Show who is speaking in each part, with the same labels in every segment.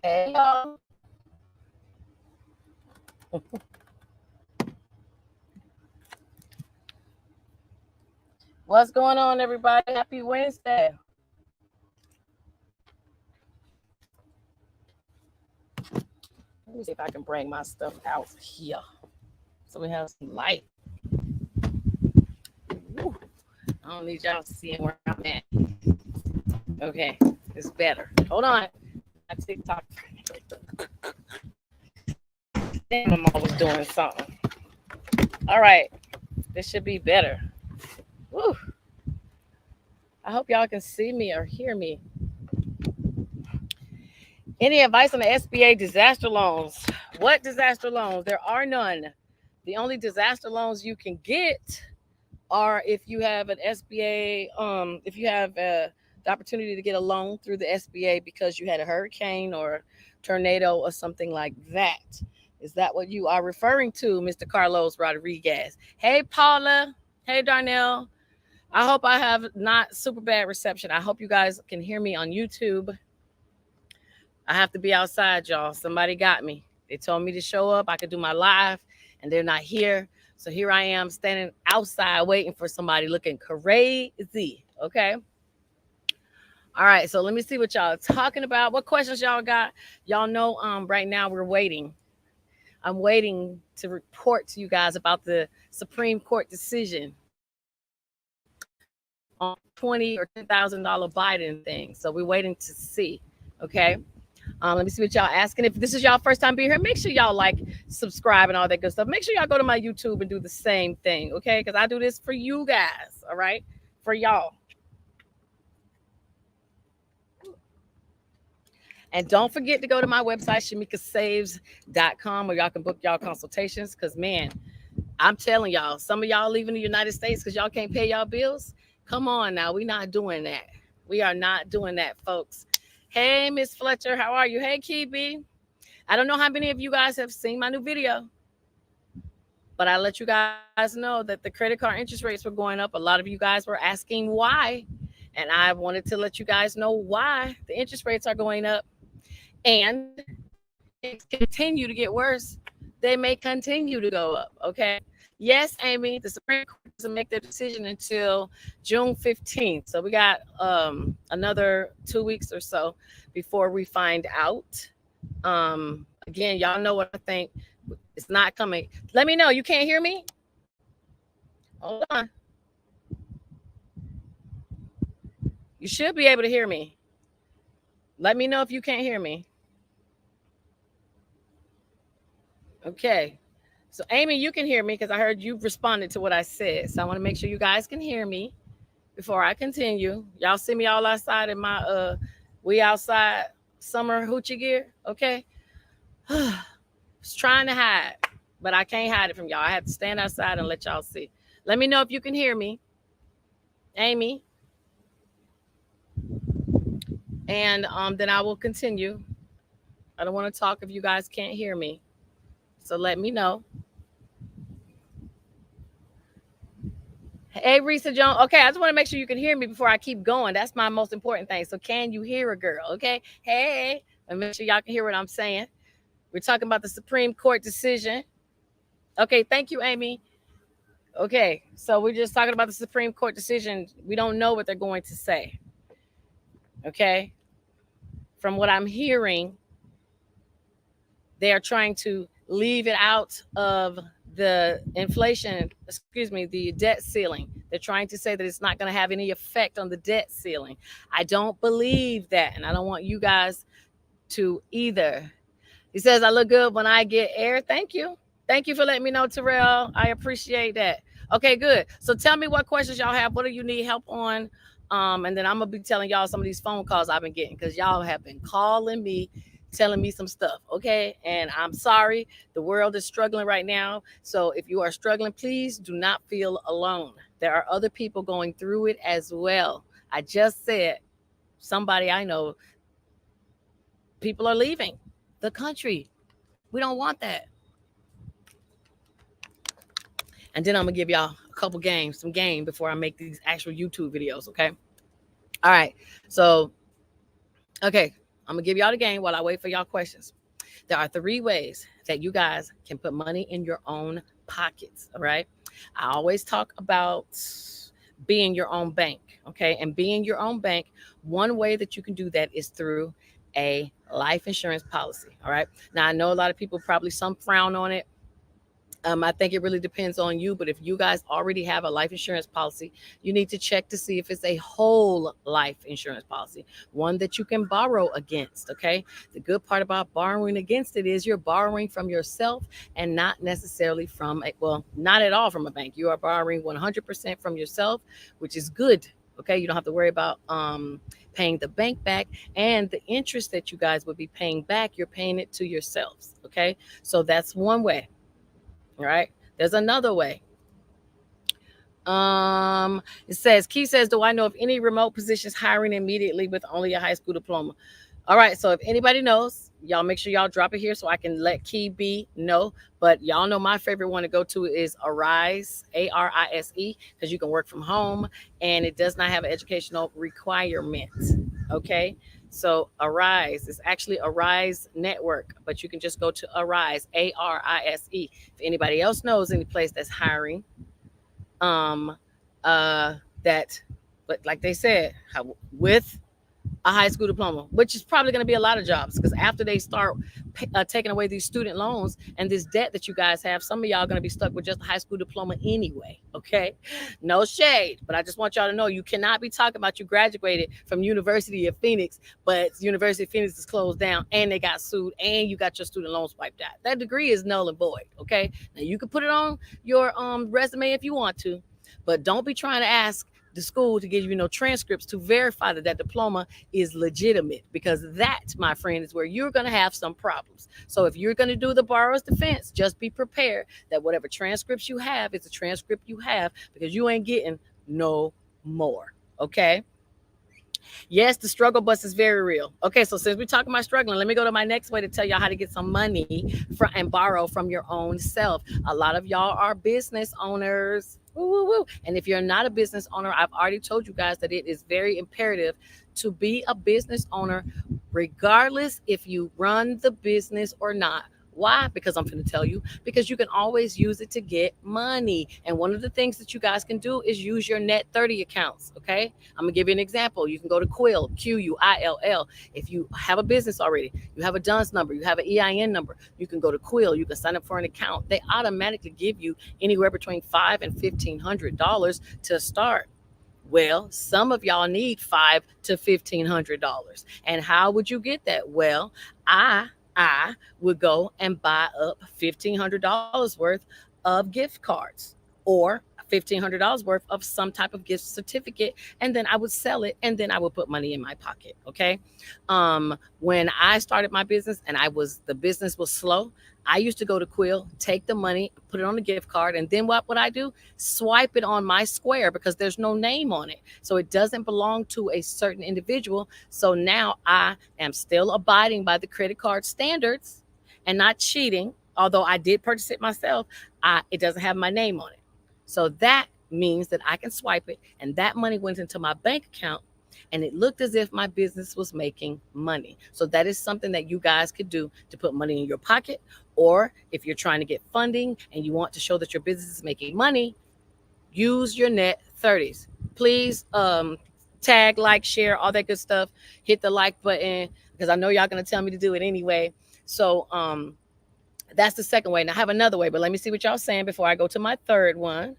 Speaker 1: Hey, y'all. What's going on, everybody? Happy Wednesday. Let me see if I can bring my stuff out here so we have some light. Woo. I don't need y'all seeing where I'm at. Okay, it's better. Hold on. My TikTok. Damn, I'm always doing something. All right, this should be better. Woo. I hope y'all can see me or hear me. Any advice on the SBA disaster loans? What disaster loans? There are none. The only disaster loans you can get are if you have an SBA, if you have the opportunity to get a loan through the SBA because you had a hurricane or tornado or something like that. Is that what you are referring to, Mr. Carlos Rodriguez? Hey, Paula. Hey, Darnell. I hope I have not super bad reception. I hope you guys can hear me on YouTube. I have to be outside, y'all. Somebody got me. They told me to show up. I could do my live, and they're not here. So here I am standing outside waiting for somebody looking crazy. Okay. All right. So let me see what y'all are talking about. What questions y'all got? Y'all know right now we're waiting. I'm waiting to report to you guys about the Supreme Court decision on $20,000 or $10,000 Biden thing. So we're waiting to see. Okay. Let me see what y'all asking. If this is y'all first time being here, make sure y'all like, subscribe, and all that good stuff. Make sure y'all go to my YouTube and do the same thing, okay? Because I do this for you guys, all right? For y'all. And don't forget to go to my website, shamikasaves.com, where y'all can book y'all consultations. Because, man, I'm telling y'all, some of y'all leaving the United States because y'all can't pay y'all bills. Come on now. We're not doing that. We are not doing that, folks. Hey, Miss Fletcher, how are you? Hey, Kibi. I don't know how many of you guys have seen my new video, but I let you guys know that the credit card interest rates were going up. A lot of you guys were asking why, and I wanted to let you guys know why the interest rates are going up. And if things continue to get worse, they may continue to go up. Okay. Yes, Amy, the Supreme Court doesn't make their decision until June 15th. So we got another 2 weeks or so before we find out. Again, y'all know what I think. It's not coming. Let me know. You can't hear me? Hold on. You should be able to hear me. Let me know if you can't hear me. Okay. So, Amy, you can hear me because I heard you responded to what I said. So I want to make sure you guys can hear me before I continue. Y'all see me all outside in my we outside summer hoochie gear. Okay. Was trying to hide, but I can't hide it from y'all. I have to stand outside and let y'all see. Let me know if you can hear me, Amy, and then I will continue. I don't want to talk if you guys can't hear me, so let me know. Hey, Risa Jones. Okay, I just want to make sure you can hear me before I keep going. That's my most important thing. So, can you hear a girl? Okay. Hey, and make sure y'all can hear what I'm saying. We're talking about the Supreme Court decision. Okay, thank you, Amy. Okay, so we're just talking about the Supreme Court decision. We don't know what they're going to say. Okay, from what I'm hearing, they are trying to leave it out of the inflation, excuse me, the debt ceiling. They're trying to say that it's not going to have any effect on the debt ceiling. I don't believe that, and I don't want you guys to either. He says, I look good when I get air. Thank you. Thank you for letting me know, Terrell. I appreciate that. Okay, good. So tell me what questions y'all have. What do you need help on? And then I'm going to be telling y'all some of these phone calls I've been getting because y'all have been calling me, telling me some stuff. Okay. And I'm sorry. The world is struggling right now. So if you are struggling, please do not feel alone. There are other people going through it as well. I just said somebody I know, people are leaving the country. We don't want that. And then I'm gonna give y'all a couple games, some game before I make these actual YouTube videos. Okay. All right. So, okay. I'm gonna give y'all the game while I wait for y'all questions. There are three ways that you guys can put money in your own pockets. All right. I always talk about being your own bank. Okay. And being your own bank, one way that you can do that is through a life insurance policy. All right. Now, I know a lot of people probably some frown on it. I think it really depends on you, but if you guys already have a life insurance policy, you need to check to see if it's a whole life insurance policy, one that you can borrow against. Okay. The good part about borrowing against it is you're borrowing from yourself and not necessarily from well, not at all from a bank. You are borrowing 100% from yourself, which is good. Okay. You don't have to worry about paying the bank back, and the interest that you guys would be paying back, you're paying it to yourselves. Okay. So that's one way. Right. There's another way. It says, Key says, do I know of any remote positions hiring immediately with only a high school diploma? All right. So if anybody knows, y'all make sure y'all drop it here so I can let Key B know. But y'all know my favorite one to go to is Arise, Arise, because you can work from home and it does not have an educational requirement. Okay. So Arise is actually Arise Network, but you can just go to Arise, Arise. If anybody else knows any place that's hiring, um, that, but like they said, with a high school diploma, which is probably going to be a lot of jobs because after they start taking away these student loans and this debt that you guys have, some of y'all are going to be stuck with just a high school diploma anyway. Okay, no shade, but I just want y'all to know you cannot be talking about you graduated from University of Phoenix, but University of Phoenix is closed down and they got sued and you got your student loans wiped out. That degree is null and void. Okay, now you can put it on your resume if you want to, but don't be trying to ask the school to give you no transcripts to verify that that diploma is legitimate, because that, my friend, is where you're going to have some problems. So if you're going to do the borrower's defense, just be prepared that whatever transcripts you have is a transcript you have, because you ain't getting no more. Okay. Yes, the struggle bus is very real. Okay, so since we're talking about struggling, let me go to my next way to tell y'all how to get some money and borrow from your own self. A lot of y'all are business owners. Woo, woo, woo. And if you're not a business owner, I've already told you guys that it is very imperative to be a business owner, regardless if you run the business or not. Why? Because I'm going to tell you, because you can always use it to get money. And one of the things that you guys can do is use your net 30 accounts. Okay. I'm going to give you an example. You can go to Quill, Quill. If you have a business already, you have a DUNS number, you have an EIN number, you can go to Quill. You can sign up for an account. They automatically give you anywhere between $500 and $1,500 to start. Well, some of y'all need $500 to $1,500. And how would you get that? Well, I would go and buy up $1,500 worth of gift cards or $1,500 worth of some type of gift certificate, and then I would sell it, and then I would put money in my pocket. Okay. When I started my business and the business was slow, I used to go to Quill, take the money, put it on a gift card, and then what would I do? Swipe it on my Square, because there's no name on it. So it doesn't belong to a certain individual. So now I am still abiding by the credit card standards and not cheating. Although I did purchase it myself, it doesn't have my name on it. So that means that I can swipe it, and that money went into my bank account, and it looked as if my business was making money. So that is something that you guys could do to put money in your pocket. Or if you're trying to get funding and you want to show that your business is making money, use your net 30s. Please tag, like, share, all that good stuff. Hit the like button, because I know y'all going to tell me to do it anyway. So that's the second way. Now I have another way, but let me see what y'all saying before I go to my third one.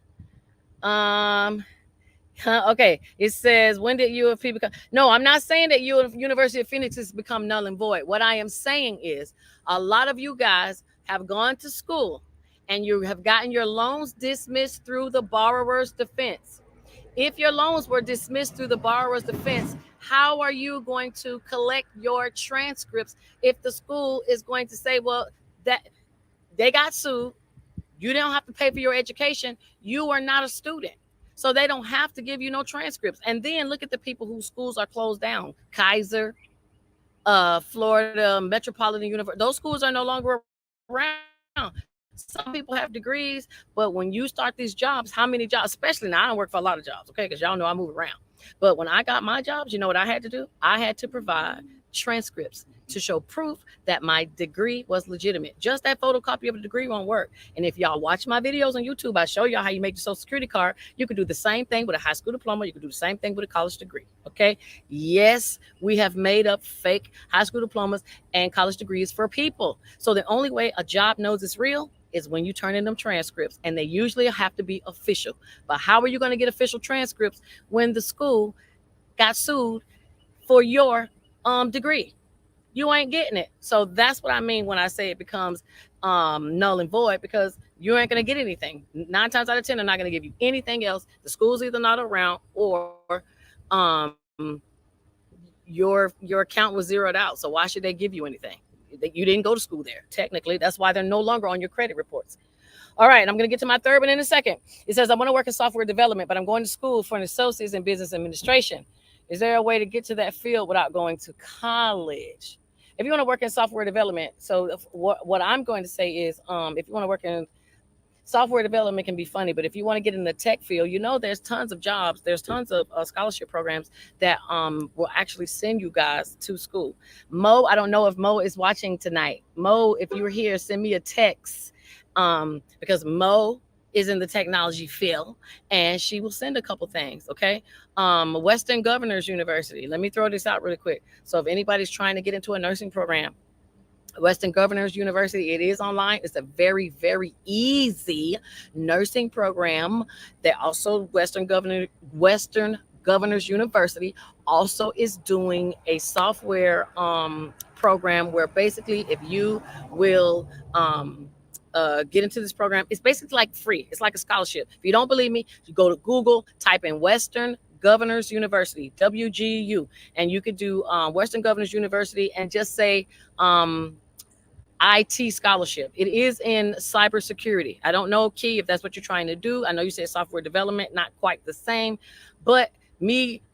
Speaker 1: Okay, it says, when did U of P become? No, I'm not saying that University of Phoenix has become null and void. What I am saying is a lot of you guys have gone to school and you have gotten your loans dismissed through the borrower's defense. If your loans were dismissed through the borrower's defense, how are you going to collect your transcripts if the school is going to say, well, that they got sued, you don't have to pay for your education, you are not a student? So they don't have to give you no transcripts. And then look at the people whose schools are closed down. Kaiser, Florida Metropolitan University. Those schools are no longer around. Some people have degrees, but when you start these jobs, how many jobs, especially now, I don't work for a lot of jobs, okay, because y'all know I move around. But when I got my jobs, you know what I had to do? I had to provide transcripts to show proof that my degree was legitimate. Just that photocopy of a degree won't work. And if y'all watch my videos on YouTube, I show y'all how you make the Social Security card. You can do the same thing with a high school diploma. You can do the same thing with a college degree. Okay. Yes, we have made up fake high school diplomas and college degrees for people. So the only way a job knows it's real is when you turn in them transcripts, and they usually have to be official. But how are you going to get official transcripts when the school got sued for your degree? You ain't getting it. So that's what I mean when I say it becomes null and void, because you ain't going to get anything. 9 times out of 10, they're not going to give you anything else. The school's either not around, or your account was zeroed out. So why should they give you anything? You didn't go to school there. Technically, that's why they're no longer on your credit reports. All right, I'm going to get to my third one in a second. It says, I want to work in software development, but I'm going to school for an associate's in business administration. Is there a way to get to that field without going to college? If you want to work in software development, so what I'm going to say is, if you want to work in software development, can be funny, but if you want to get in the tech field, there's tons of jobs. There's tons of scholarship programs that will actually send you guys to school. Mo, I don't know if Mo is watching tonight. Mo, if you're here, send me a text, because Mo is in the technology field, and she will send a couple things. Okay. Western Governors University. Let me throw this out really quick. So if anybody's trying to get into a nursing program, Western Governors University, it is online. It's a very, very easy nursing program. They're also Western Governors University also is doing a software program where basically if you will get into this program, it's basically like free. It's like a scholarship. If you don't believe me, you go to Google, type in Western Governors University, WGU, and you could do Western Governors University and just say IT scholarship. It is in cybersecurity. I don't know, Key, if that's what you're trying to do. I know you said software development, not quite the same, but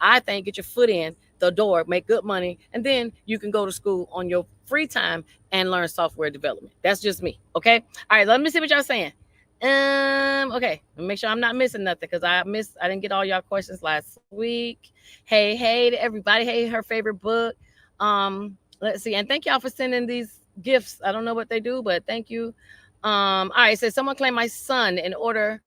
Speaker 1: I think get your foot in the door, make good money, and then you can go to school on your free time and learn software development. That's just me. Okay. All right. Let me see what y'all saying. Okay. Let me make sure I'm not missing nothing, because I didn't get all y'all questions last week. Hey to everybody. Hey, her favorite book. Let's see. And thank y'all for sending these gifts. I don't know what they do, but thank you. All right. It says someone claimed my son in order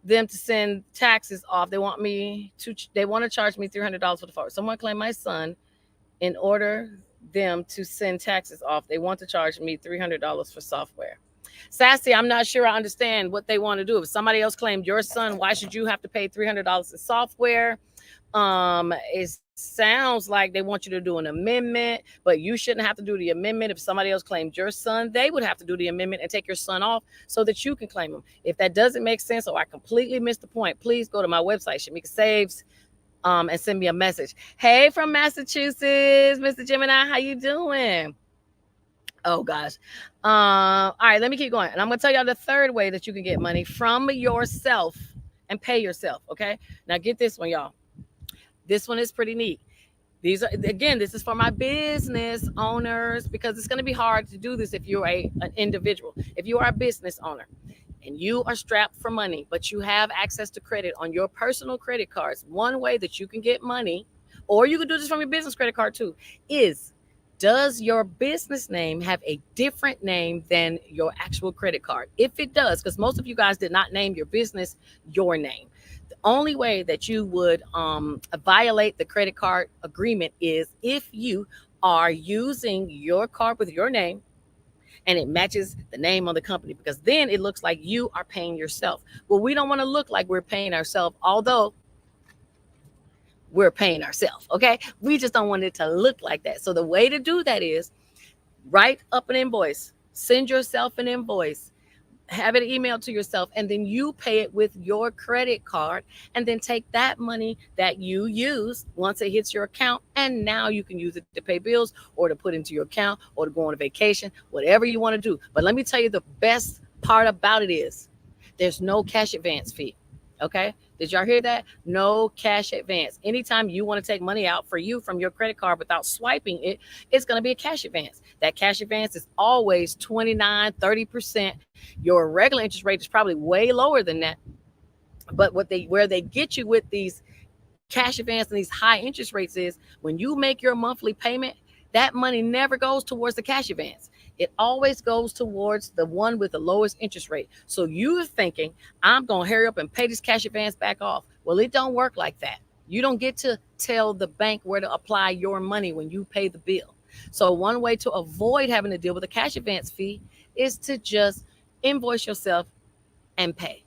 Speaker 1: them to send taxes off. They want to charge me $300 for the phone. Someone claimed my son in order them to send taxes off. They want to charge me $300 for software. Sassy, I'm not sure I understand what they want to do. If somebody else claimed your son, why should you have to pay $300 in software? It sounds like they want you to do an amendment, but you shouldn't have to do the amendment. If somebody else claimed your son, they would have to do the amendment and take your son off so that you can claim him. If that doesn't make sense, or I completely missed the point, please go to my website, Shamika Saves, and send me a message. Hey, from Massachusetts, Mr. Gemini, how you doing? Oh gosh. All right, let me keep going. And I'm going to tell y'all the third way that you can get money from yourself and pay yourself. Okay. Now get this one, y'all. This one is pretty neat. This is for my business owners, because it's going to be hard to do this if you're an individual. If you are a business owner and you are strapped for money, but you have access to credit on your personal credit cards, one way that you can get money, or you can do this from your business credit card too, is, does your business name have a different name than your actual credit card? If it does, because most of you guys did not name your business your name. The only way that you would violate the credit card agreement is if you are using your card with your name and it matches the name of the company, because then it looks like you are paying yourself. Well, we don't want to look like we're paying ourselves, although we're paying ourselves. Okay. We just don't want it to look like that. So the way to do that is write up an invoice, send yourself an invoice, have it emailed to yourself, and then you pay it with your credit card, and then take that money that you use once it hits your account, and now you can use it to pay bills or to put into your account or to go on a vacation, whatever you want to do. But let me tell you, the best part about it is there's no cash advance fee. Okay. Did y'all hear that? No cash advance. Anytime you want to take money out for you from your credit card without swiping it, it's going to be a cash advance. That cash advance is always 29, 30%. Your regular interest rate is probably way lower than that. But where they get you with these cash advance and these high interest rates is when you make your monthly payment, that money never goes towards the cash advance. It always goes towards the one with the lowest interest rate. So you're thinking, I'm going to hurry up and pay this cash advance back off. Well, it don't work like that. You don't get to tell the bank where to apply your money when you pay the bill. So one way to avoid having to deal with a cash advance fee is to just invoice yourself and pay.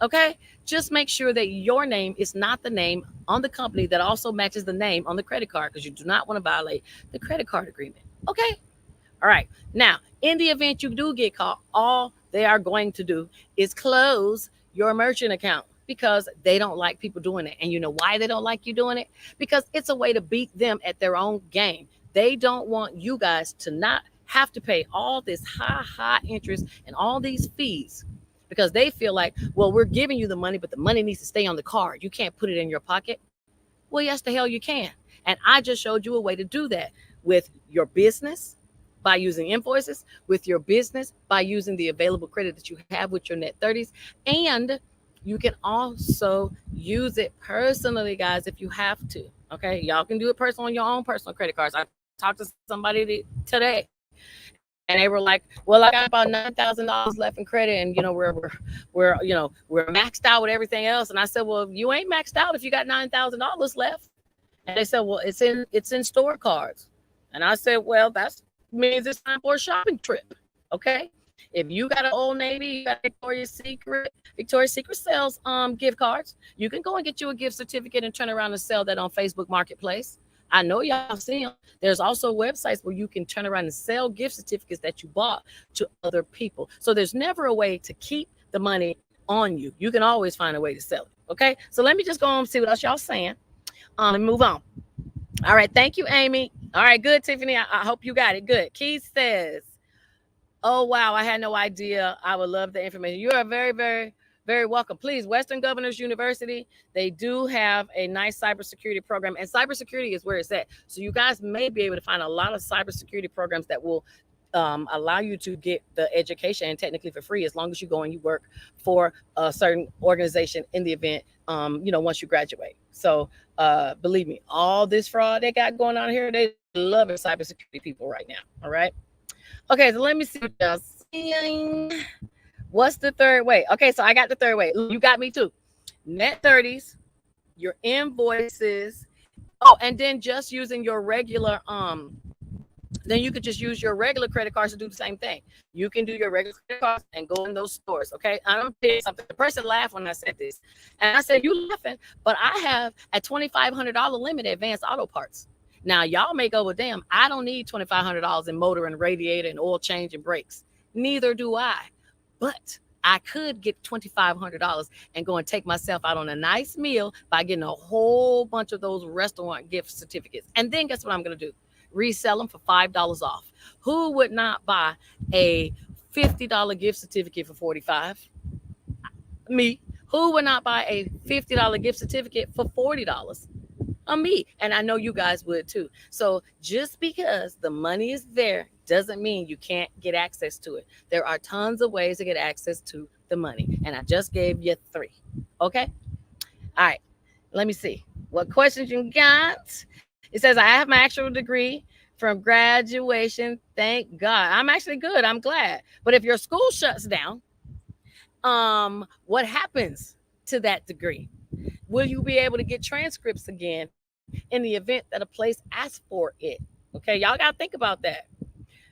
Speaker 1: Okay? Just make sure that your name is not the name on the company that also matches the name on the credit card, because you do not want to violate the credit card agreement. Okay? All right. Now, in the event you do get caught, all they are going to do is close your merchant account, because they don't like people doing it. And you know why they don't like you doing it? Because it's a way to beat them at their own game. They don't want you guys to not have to pay all this high interest and all these fees, because they feel like, well, we're giving you the money, but the money needs to stay on the card. You can't put it in your pocket. Well, yes, the hell you can. And I just showed you a way to do that with your business by using invoices, with your business by using the available credit that you have with your net 30s. And you can also use it personally, guys, if you have to. Okay, y'all can do it personal on your own personal credit cards. I talked to somebody today, and they were like, "Well, I got about $9,000 left in credit, and we're maxed out with everything else." And I said, "Well, you ain't maxed out if you got $9,000 left." And they said, "Well, it's in store cards." And I said, "Well, that means it's time for a shopping trip." Okay. If you got an Old Navy, you got Victoria's Secret sells gift cards. You can go and get you a gift certificate and turn around and sell that on Facebook Marketplace. I know y'all see them. There's also websites where you can turn around and sell gift certificates that you bought to other people. So there's never a way to keep the money on you. You can always find a way to sell it. Okay. So let me just go on and see what else y'all saying. And move on. All right. Thank you, Amy. All right. Good, Tiffany. I hope you got it. Good. Keith says, "Oh, wow, I had no idea. I would love the information." You are very, very, very welcome. Please, Western Governors University, they do have a nice cybersecurity program, and cybersecurity is where it's at. So you guys may be able to find a lot of cybersecurity programs that will allow you to get the education, and technically for free, as long as you go and you work for a certain organization in the event, once you graduate. So believe me, all this fraud they got going on here, they love it, cybersecurity people right now. All right. Okay, so let me see what y'all seeing. What's the third way? Okay, so I got the third way. You got me too. Net 30s, your invoices. Oh, and then just using your regular, then you could just use your regular credit cards to do the same thing. You can do your regular credit cards and go in those stores. Okay, I'm gonna tell you something. The person laughed when I said this, and I said, "You laughing?" But I have a $2,500 limit at Advanced Auto Parts. Now, y'all may go, "Well, damn, I don't need $2,500 in motor and radiator and oil change and brakes." Neither do I. But I could get $2,500 and go and take myself out on a nice meal by getting a whole bunch of those restaurant gift certificates. And then guess what I'm going to do? Resell them for $5 off. Who would not buy a $50 gift certificate for $45? Me. Who would not buy a $50 gift certificate for $40? Me. And I know you guys would too. So just because the money is there doesn't mean you can't get access to it. There are tons of ways to get access to the money, and I just gave you 3. Okay. All right. Let me see what questions you got. It says, "I have my actual degree from graduation. Thank God." I'm actually good. I'm glad. But if your school shuts down, what happens to that degree? Will you be able to get transcripts again in the event that a place asks for it? Okay, y'all got to think about that.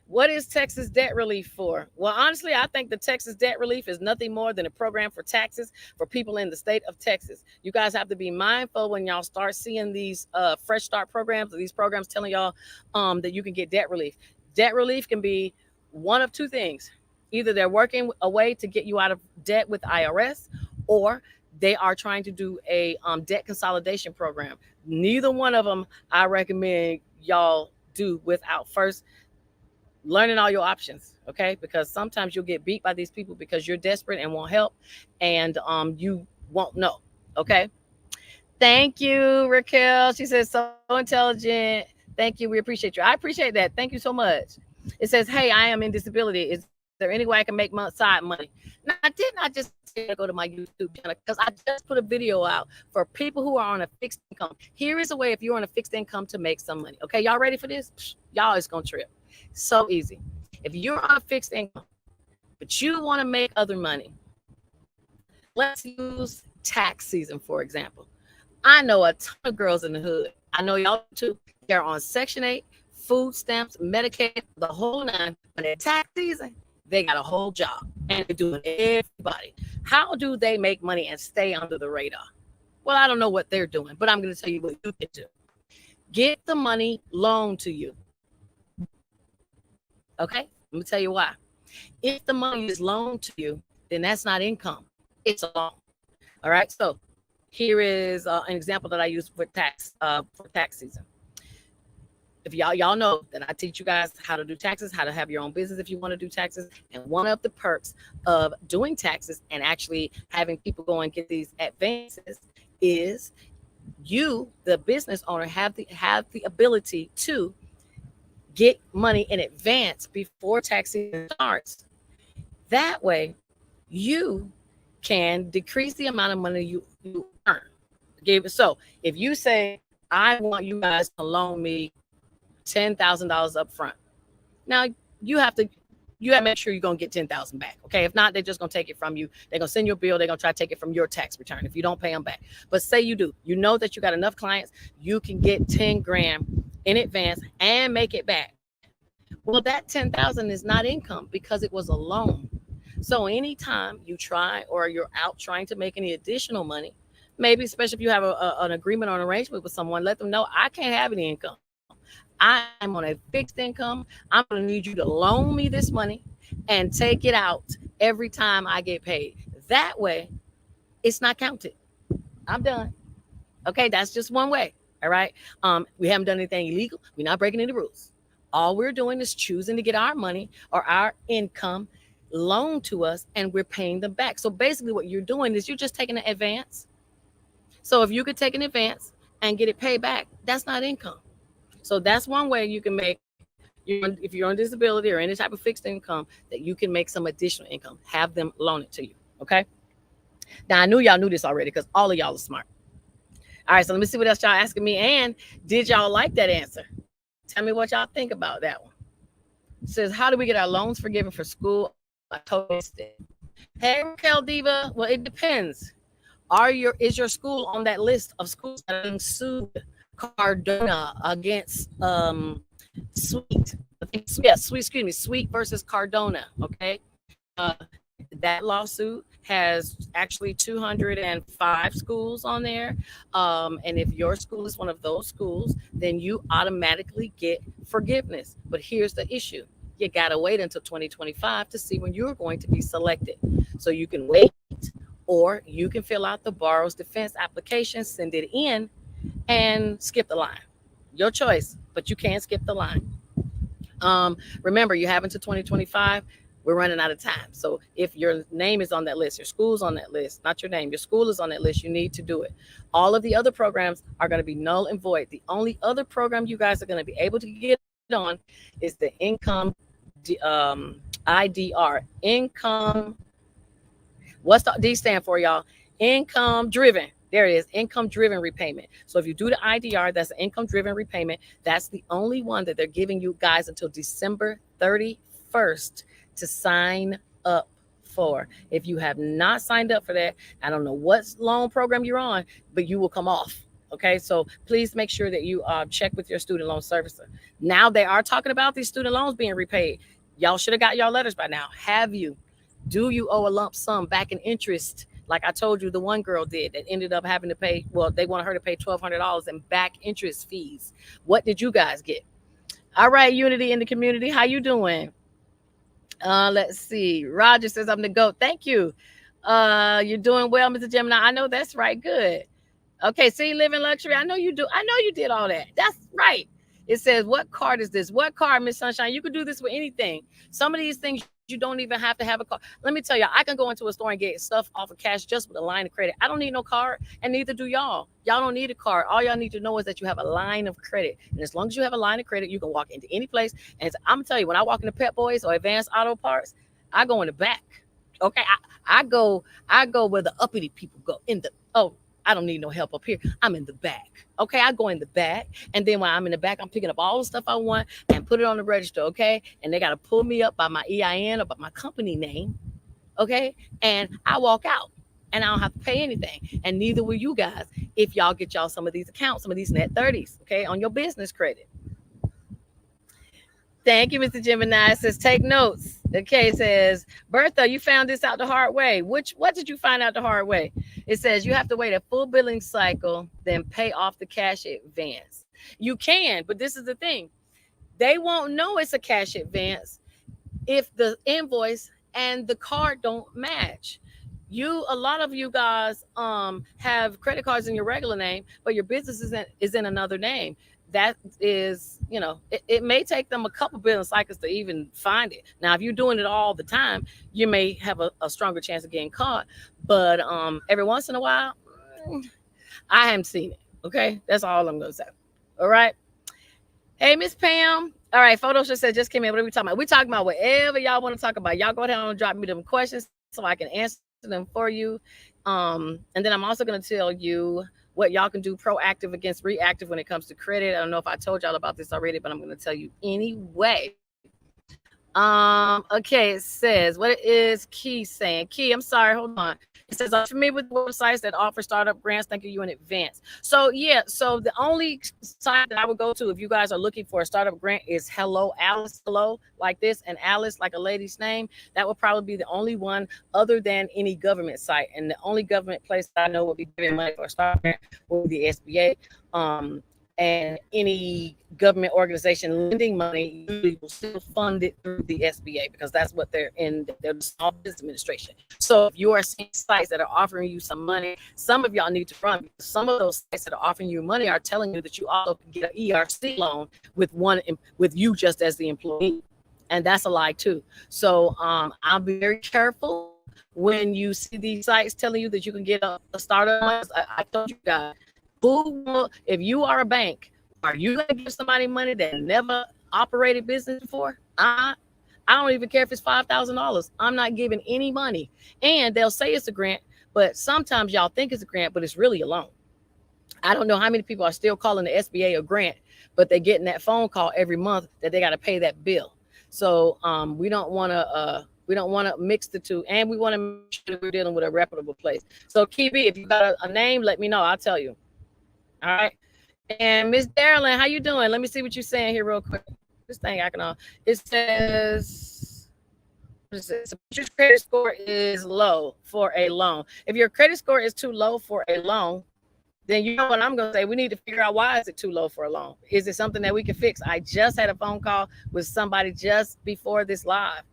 Speaker 1: What is Texas debt relief for? Well, honestly, I think the Texas debt relief is nothing more than a program for taxes for people in the state of Texas. You guys have to be mindful when y'all start seeing these fresh start programs, or these programs telling y'all that you can get debt relief. Debt relief can be one of 2 things. Either they're working a way to get you out of debt with IRS, or they are trying to do a debt consolidation program. Neither one of them I recommend y'all do without first learning all your options, okay? Because sometimes you'll get beat by these people because you're desperate and want help, and you won't know, okay? Thank you, Raquel. She says, "So intelligent. Thank you. We appreciate you." I appreciate that. Thank you so much. It says, "Hey, I am in disability. Is there any way I can make side money?" Now, didn't I just tell you to go to my YouTube channel because I just put a video out for people who are on a fixed income. Here is a way if you're on a fixed income to make some money. Okay, y'all ready for this? Y'all is gonna trip. So easy. If you're on a fixed income, but you want to make other money, let's use tax season for example. I know a ton of girls in the hood. I know y'all too. They're on Section 8, food stamps, Medicaid, the whole nine. But at tax season, they got a whole job and they're doing everybody. How do they make money and stay under the radar? Well, I don't know what they're doing, but I'm going to tell you what you can do. Get the money loaned to you. Okay? Let me tell you why. If the money is loaned to you, then that's not income. It's a loan. All right? So here is an example that I use for tax season. If y'all know that I teach you guys how to do taxes, how to have your own business if you want to do taxes. And one of the perks of doing taxes and actually having people go and get these advances is you, the business owner, have the ability to get money in advance before tax season starts. That way, you can decrease the amount of money you earn. So if you say, I want you guys to loan me $10,000 up front. Now you have to make sure you're gonna get $10,000 back. Okay. If not, they're just gonna take it from you. They're gonna send you a bill. They're gonna try to take it from your tax return if you don't pay them back. But say you do, you know that you got enough clients, you can get 10 grand in advance and make it back. Well, that 10,000 is not income because it was a loan. So anytime you try or you're out trying to make any additional money, maybe especially if you have an agreement or an arrangement with someone, let them know I can't have any income. I'm on a fixed income. I'm going to need you to loan me this money and take it out every time I get paid. That way, it's not counted. I'm done. Okay, that's just one way. All right. We haven't done anything illegal. We're not breaking any rules. All we're doing is choosing to get our money or our income loaned to us, and we're paying them back. So basically, what you're doing is you're just taking an advance. So if you could take an advance and get it paid back, that's not income. So that's one way you can make, if you're on disability or any type of fixed income, that you can make some additional income. Have them loan it to you. Okay. Now, I knew y'all knew this already because all of y'all are smart. All right. So let me see what else y'all asking me. And did y'all like that answer? Tell me what y'all think about that one. It says, how do we get our loans forgiven for school? I totally missed it. Hey, Raquel Diva. Well, it depends. Is your school on that list of schools that are being sued? Cardona against Sweet. Sweet versus Cardona. Okay. That lawsuit has actually 205 schools on there. And if your school is one of those schools, then you automatically get forgiveness. But here's the issue. You got to wait until 2025 to see when you're going to be selected. So you can wait, or you can fill out the borrower's defense application, send it in, and skip the line. Your choice, but you can't skip the line. Remember, you have until 2025. We're running out of time. So if your name is on that list, your school's on that list, not your name, your school is on that list, you need to do it. All of the other programs are going to be null and void. The only other program you guys are going to be able to get on is the income IDR. Income, what's the D stand for, y'all? Income driven. There it is, income driven repayment. So if you do the IDR, that's an income driven repayment. That's the only one that they're giving you guys until December 31st to sign up for. If you have not signed up for that, I don't know what loan program you're on, but you will come off. Okay, so please make sure that you check with your student loan servicer. Now they are talking about these student loans being repaid. Y'all should have got y'all letters by now. Have you? Do you owe a lump sum back in interest? Like I told you, the one girl did that ended up having to pay, well, they wanted her to pay $1,200 in back interest fees. What did you guys get? All right, Unity in the community, how you doing? Let's see. Roger says I'm the GOAT. Thank you. You're doing well, Mr. Gemini. I know that's right. Good. Okay, see, live in luxury. I know you do. I know you did all that. That's right. It says, what card is this? What card, Miss Sunshine? You could do this with anything. Some of these things you don't even have to have a card. Let me tell you, I can go into a store and get stuff off of cash just with a line of credit. I don't need no card, and neither do y'all. Y'all don't need a card. All y'all need to know is that you have a line of credit. And as long as you have a line of credit, you can walk into any place. And I'm going to tell you, when I walk into Pep Boys or Advanced Auto Parts, I go in the back. Okay, I go where the uppity people go. In the oh, I don't need no help up here. I'm in the back. Okay, I go in the back, and then when I'm in the back, I'm picking up all the stuff I want and put it on the register. Okay, and they gotta pull me up by my EIN or by my company name. Okay, and I walk out. And I don't have to pay anything. And neither will you guys if y'all get y'all some of these accounts, some of these net 30s, okay, on your business credit. Thank you, Mr. Gemini. It says, take notes. Okay, it says, Bertha, you found this out the hard way. What did you find out the hard way? It says you have to wait a full billing cycle, then pay off the cash advance. You can, but this is the thing. They won't know it's a cash advance if the invoice and the card don't match. A lot of you guys have credit cards in your regular name, but your business is in another name. That is, it may take them a couple billing cycles to even find it. Now, if you're doing it all the time, you may have a stronger chance of getting caught. But every once in a while, I haven't seen it. Okay, that's all I'm gonna say. All right. Hey, Miss Pam. All right, Photos just said just came in. What are we talking about? We talking about whatever y'all want to talk about. Y'all go ahead and drop me them questions so I can answer them for you. And then I'm also going to tell you what y'all can do proactive against reactive when it comes to credit. I don't know if I told y'all about this already, but I'm going to tell you anyway. Okay, it says, what is Key saying? Key, I'm sorry, hold on. It says, I'm familiar with websites that offer startup grants. Thank you in advance. So the only site that I would go to if you guys are looking for a startup grant is Hello Alice, hello, like this, and Alice, like a lady's name. That would probably be the only one other than any government site. And the only government place that I know would be giving money for a startup grant would be the SBA. And any government organization lending money usually will still fund it through the SBA because that's what they're in. They're the Small Business Administration. So if you are seeing sites that are offering you some money, some of y'all need to run because some of those sites that are offering you money are telling you that you also can get an ERC loan with you just as the employee, and that's a lie too. So I'll be very careful when you see these sites telling you that you can get a startup. I told you guys. If you are a bank, are you going to give somebody money that never operated business before? I don't even care if it's $5,000. I'm not giving any money. And they'll say it's a grant, but sometimes y'all think it's a grant, but it's really a loan. I don't know how many people are still calling the SBA a grant, but they're getting that phone call every month that they got to pay that bill. So we don't want to mix the two, and we want to make sure we're dealing with a reputable place. So Kibi, if you got a name, let me know. I'll tell you. All right. And Miss Darylyn, how you doing? Let me see what you're saying here real quick. This thing I can it says, what is it? Your credit score is low for a loan. If your credit score is too low for a loan, then you know what I'm going to say. We need to figure out why is it too low for a loan. Is it something that we can fix? I just had a phone call with somebody just before this live,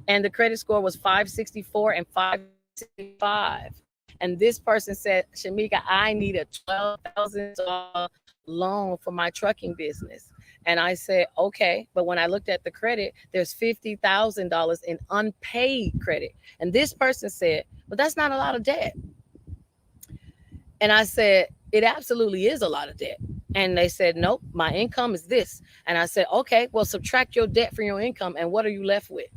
Speaker 1: and the credit score was 564 and 565. And this person said, Shamika, I need a $12,000 loan for my trucking business. And I said, okay. But when I looked at the credit, there's $50,000 in unpaid credit. And this person said, but that's not a lot of debt. And I said, it absolutely is a lot of debt. And they said, nope, my income is this. And I said, okay, well, subtract your debt from your income. And what are you left with?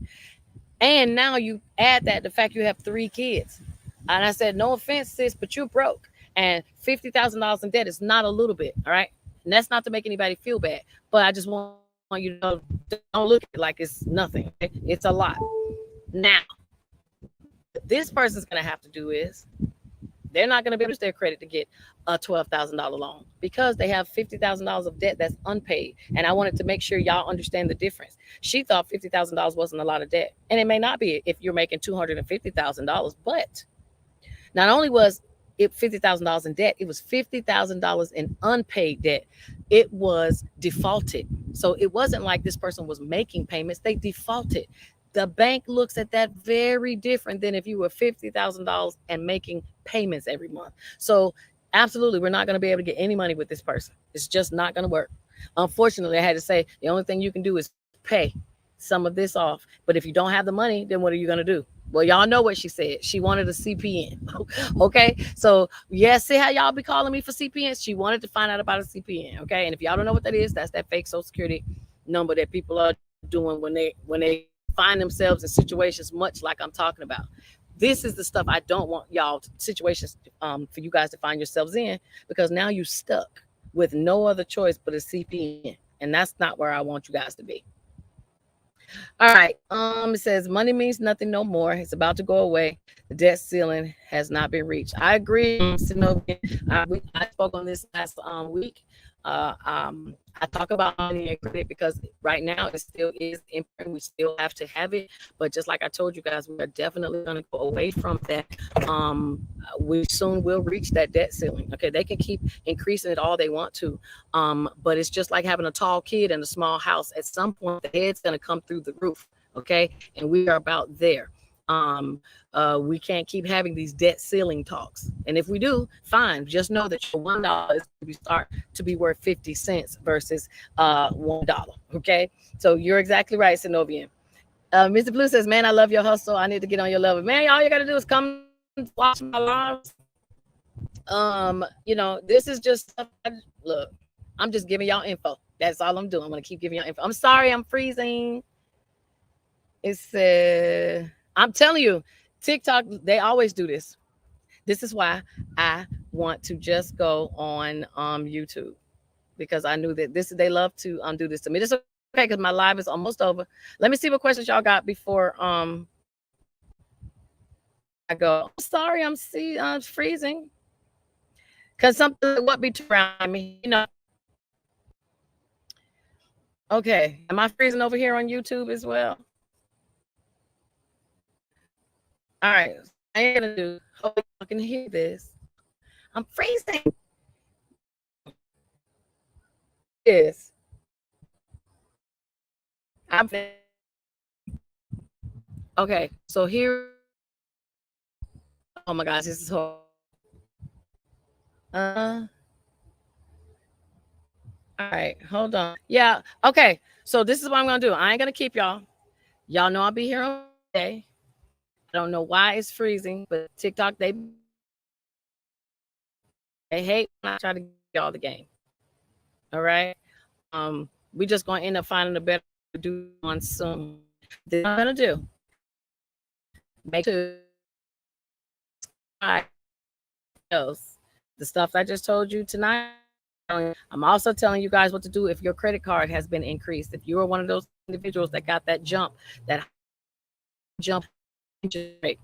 Speaker 1: And now you add that the fact you have 3 kids. And I said, no offense, sis, but you're broke. And $50,000 in debt is not a little bit. All right. And that's not to make anybody feel bad. But I just want you to know, don't look at it like it's nothing. Okay? It's a lot. Now, what this person's going to have to do is they're not going to be able to use their credit to get a $12,000 loan because they have $50,000 of debt that's unpaid. And I wanted to make sure y'all understand the difference. She thought $50,000 wasn't a lot of debt. And it may not be if you're making $250,000, but not only was it $50,000 in debt, it was $50,000 in unpaid debt. It was defaulted. So it wasn't like this person was making payments. They defaulted. The bank looks at that very different than if you were $50,000 and making payments every month. So absolutely, we're not going to be able to get any money with this person. It's just not going to work. Unfortunately, I had to say the only thing you can do is pay some of this off. But if you don't have the money, then what are you going to do? Well, y'all know what she said. She wanted a CPN. Okay. So see how y'all be calling me for CPNs? She wanted to find out about a CPN. Okay. And if y'all don't know what that is, that's that fake Social Security number that people are doing when they find themselves in situations much like I'm talking about. This is the stuff I don't want y'all situations for you guys to find yourselves in, because now you stuck with no other choice but a CPN, and that's not where I want you guys to be. All right. It says money means nothing no more. It's about to go away. The debt ceiling has not been reached. I agree. Sinovian. I spoke on this last week. I talk about money and credit because right now it still is important. We still have to have it, but just like I told you guys, we are definitely going to go away from that. We soon will reach that debt ceiling. Okay, they can keep increasing it all they want to, but it's just like having a tall kid in a small house. At some point, the head's going to come through the roof. Okay, and we are about there. We can't keep having these debt ceiling talks. And if we do, fine. Just know that your $1 is going to start to be worth 50 cents versus $1. Okay. So you're exactly right, Sinovian. Mr. Blue says, man, I love your hustle. I need to get on your level. Man, all you got to do is come watch my lives. This is just stuff. Look, I'm just giving y'all info. That's all I'm doing. I'm going to keep giving y'all info. I'm sorry, I'm freezing. It said, I'm telling you, TikTok, they always do this. This is why I want to just go on YouTube, because I knew that they love to do this to me. This is okay because my live is almost over. Let me see what questions y'all got before I go. I'm sorry, I'm freezing. Because something like what be around me, Okay, am I freezing over here on YouTube as well? All right, I ain't gonna do. Hope you can hear this. I'm freezing. Yes. I'm okay. So here. Oh my gosh, this is horrible. All right, hold on. Yeah. Okay. So this is what I'm gonna do. I ain't gonna keep y'all. Y'all know I'll be here on Monday. I don't know why it's freezing, but TikTok they hate when I try to get y'all the game. All right. We just gonna end up finding a better to do on soon. This I'm gonna do. Make sure else. The stuff I just told you tonight. I'm also telling you guys what to do if your credit card has been increased. If you are one of those individuals that got that jump rate,